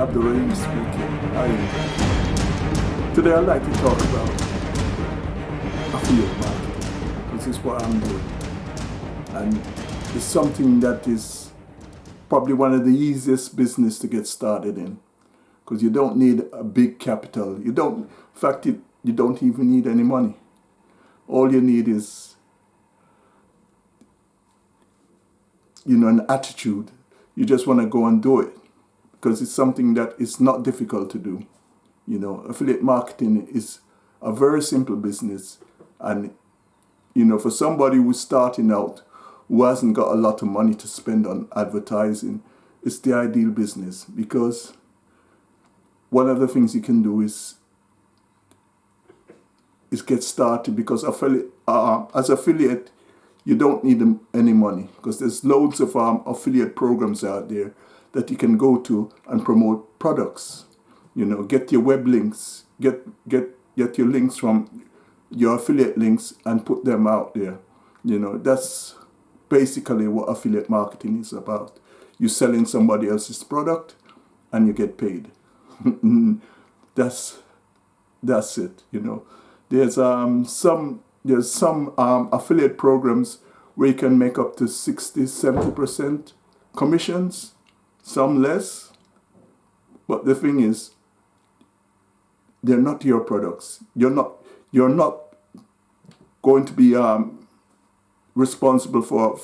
Abdurrahim speaking. Today I'd like to talk about affiliate marketing. This is what I'm doing. And it's something that is probably one of the easiest business to get started in. Because you don't need a big capital. You don't even need any money. All you need is, an attitude. You just want to go and do it. Because it's something that is not difficult to do. Affiliate marketing is a very simple business. And, for somebody who's starting out, who hasn't got a lot of money to spend on advertising, it's the ideal business. Because one of the things you can do is get started. Because as affiliate, you don't need any money. Because there's loads of affiliate programs out there that you can go to and promote products. Get your web links, get your links from your affiliate links and put them out there. That's basically what affiliate marketing is about. You're selling somebody else's product and you get paid. That's it. There's some affiliate programs where you can make up to 60-70% commissions. Some less, but the thing is, they're not your products. You're not going to be responsible for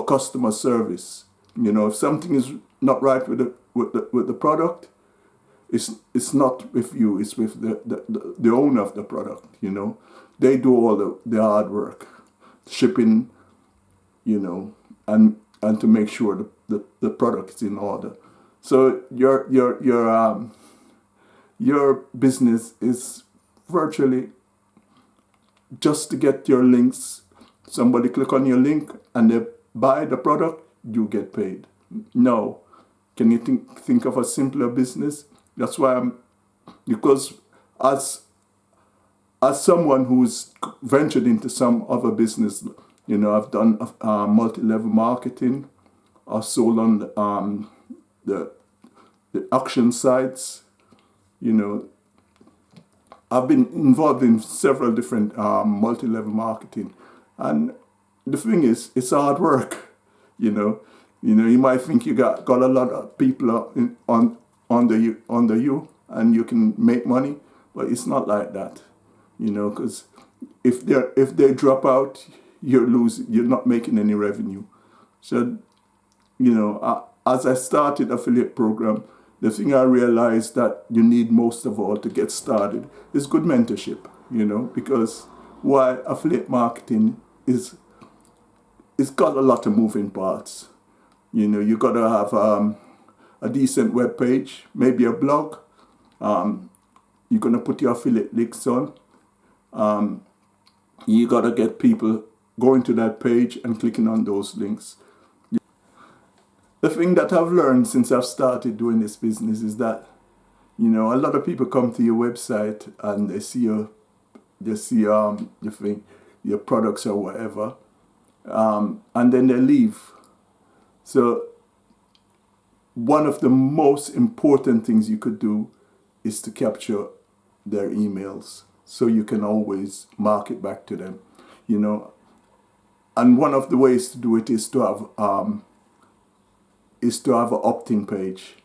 customer service. If something is not right with the product, it's not with you. It's with the owner of the product. They do all the hard work, shipping, and to make sure the product is in order. So your business is virtually just to get your links. Somebody click on your link and they buy the product, you get paid. No. Can you think of a simpler business? That's why because as someone who's ventured into some other business, I've done multi-level marketing. I've sold on the auction sites. I've been involved in several different multi-level marketing, and the thing is, it's hard work. You might think you got a lot of people under you, and you can make money, but it's not like that. Because if they drop out, you're not making any revenue. So, as I started affiliate program, the thing I realized that you need most of all to get started is good mentorship, because while affiliate marketing it's got a lot of moving parts. You got to have a decent web page, maybe a blog. You're going to put your affiliate links on. You got to get people going to that page and clicking on those links. The thing that I've learned since I've started doing this business is that, a lot of people come to your website and they see your products or whatever, and then they leave. So one of the most important things you could do is to capture their emails so you can always market back to them, And one of the ways to do it is to have an opt-in page.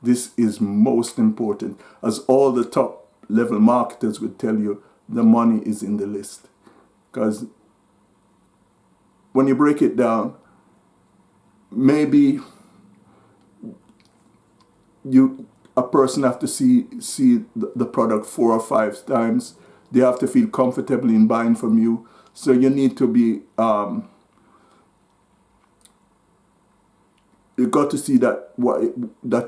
This is most important, as all the top level marketers would tell you, the money is in the list. Because when you break it down, maybe a person have to see the product 4 or 5 times. They have to feel comfortable in buying from you. So you need to be you got to see that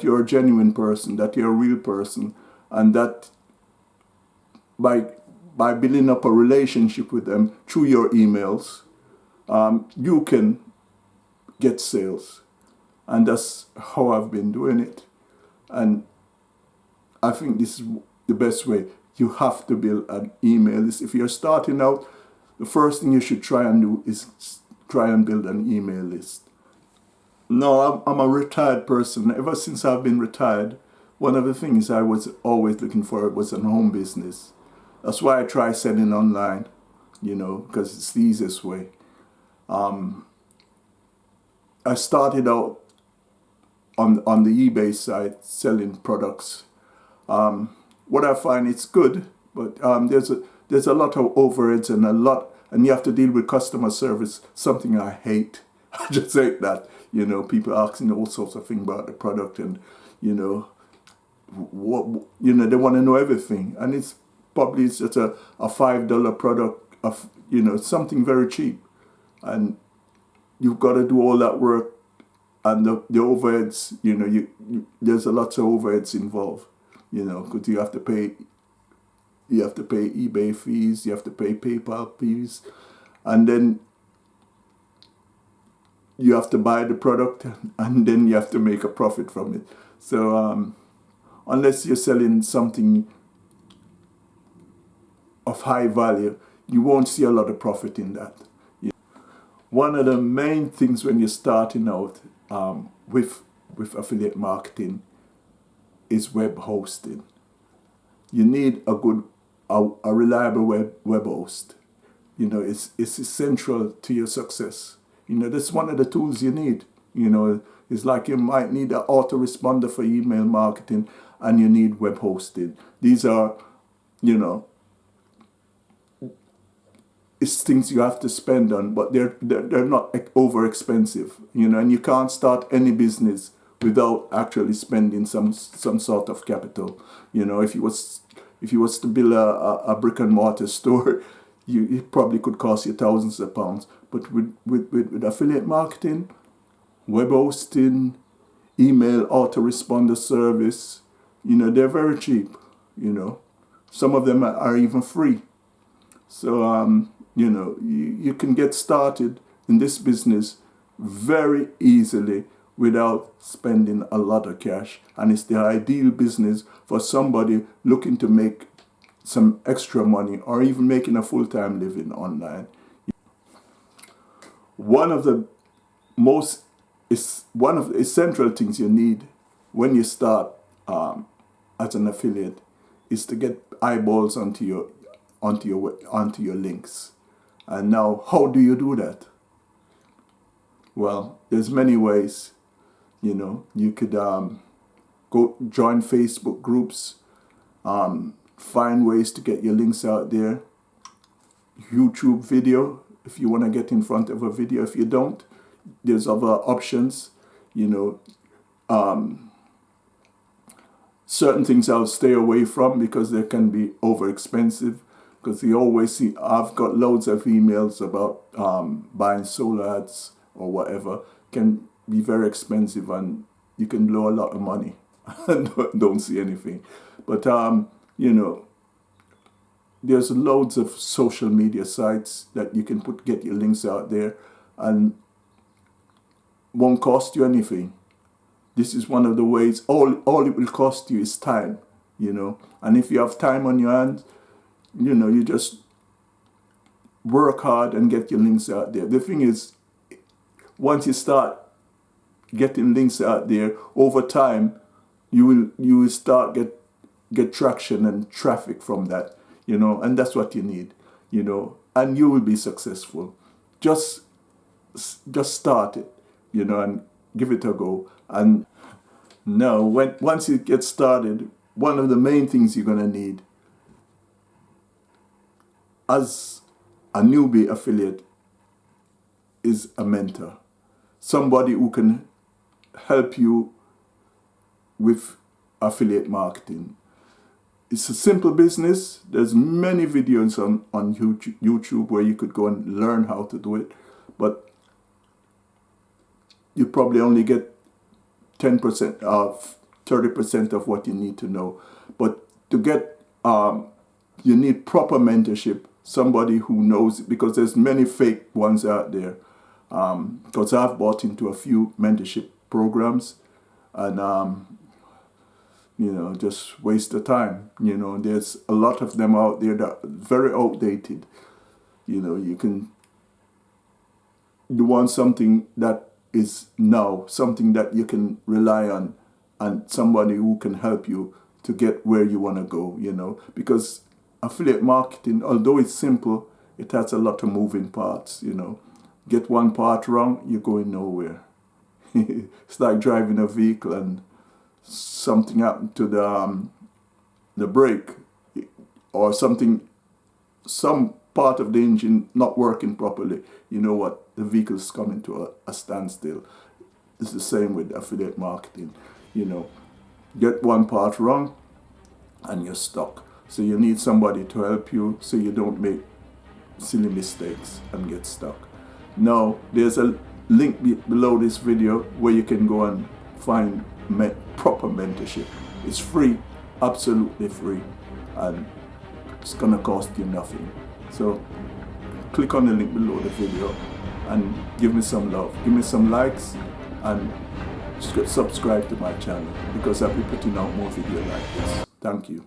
you're a genuine person, that you're a real person, and that by building up a relationship with them through your emails, you can get sales. And that's how I've been doing it. And I think this is the best way. You have to build an email list. If you're starting out, the first thing you should try and do is try and build an email list. No, I'm a retired person. Ever since I've been retired, one of the things I was always looking for was a home business. That's why I try selling online, because it's the easiest way. I started out on the eBay side selling products. What I find it's good, but there's a lot of overheads and you have to deal with customer service. Something I hate. I just hate that. People asking all sorts of things about the product, and you know they want to know everything, and it's just a $5 product of something very cheap, and you've got to do all that work, and the overheads. There's a lot of overheads involved. Because you have to pay eBay fees, you have to pay PayPal fees, and then you have to buy the product, and then you have to make a profit from it. So unless you're selling something of high value, you won't see a lot of profit in that. One of the main things when you're starting out with affiliate marketing is web hosting. You need a reliable web host. It's essential to your success. That's one of the tools you need. It's like you might need an autoresponder for email marketing, and you need web hosting. These are, it's things you have to spend on, but they're not over expensive. And you can't start any business without actually spending some sort of capital. If you was to build a brick and mortar store, it probably could cost you thousands of pounds. But with affiliate marketing, web hosting, email autoresponder service, they're very cheap. Some of them are even free. So you can get started in this business very easily without spending a lot of cash, and it's the ideal business for somebody looking to make some extra money or even making a full-time living online. One of the essential things you need when you start as an affiliate is to get eyeballs onto your links. And now, how do you do that? Well, there's many ways. You could go join Facebook groups, find ways to get your links out there. YouTube video, if you want to get in front of a video. If you don't, there's other options. Certain things I'll stay away from because they can be over expensive. Because you always see, I've got loads of emails about buying solar ads or whatever. Can be very expensive, and you can blow a lot of money and don't see anything. But there's loads of social media sites that you can get your links out there, and won't cost you anything. This is one of the ways. All it will cost you is time. And if you have time on your hands, you just work hard and get your links out there. The thing is, once you start getting links out there, over time, you will start get traction and traffic from that, and that's what you need, and you will be successful. Just start it, and give it a go. And now, once you get started, one of the main things you're gonna need as a newbie affiliate is a mentor. Somebody who can help you with affiliate marketing. It's a simple business. There's many videos on YouTube where you could go and learn how to do it, but you probably only get 10% of 30% of what you need to know. But to get, you need proper mentorship, somebody who knows it, because there's many fake ones out there. Because I've bought into a few mentorship programs, and just waste the time. There's a lot of them out there that are very outdated. You want something that is now something that you can rely on, and somebody who can help you to get where you want to go, you know, because affiliate marketing, although it's simple, it has a lot of moving parts, you know. Get one part wrong, you're going nowhere. It's like driving a vehicle and something happened to the brake, or some part of the engine not working properly. You know what? The vehicle's coming to a standstill. It's the same with affiliate marketing. You know, get one part wrong and you're stuck. So you need somebody to help you so you don't make silly mistakes and get stuck. Now, there's a link below this video where you can go and find proper mentorship. It's free, absolutely free, and it's gonna cost you nothing. So click on the link below the video and give me some love, give me some likes, and subscribe to my channel because I'll be putting out more videos like this. Thank you.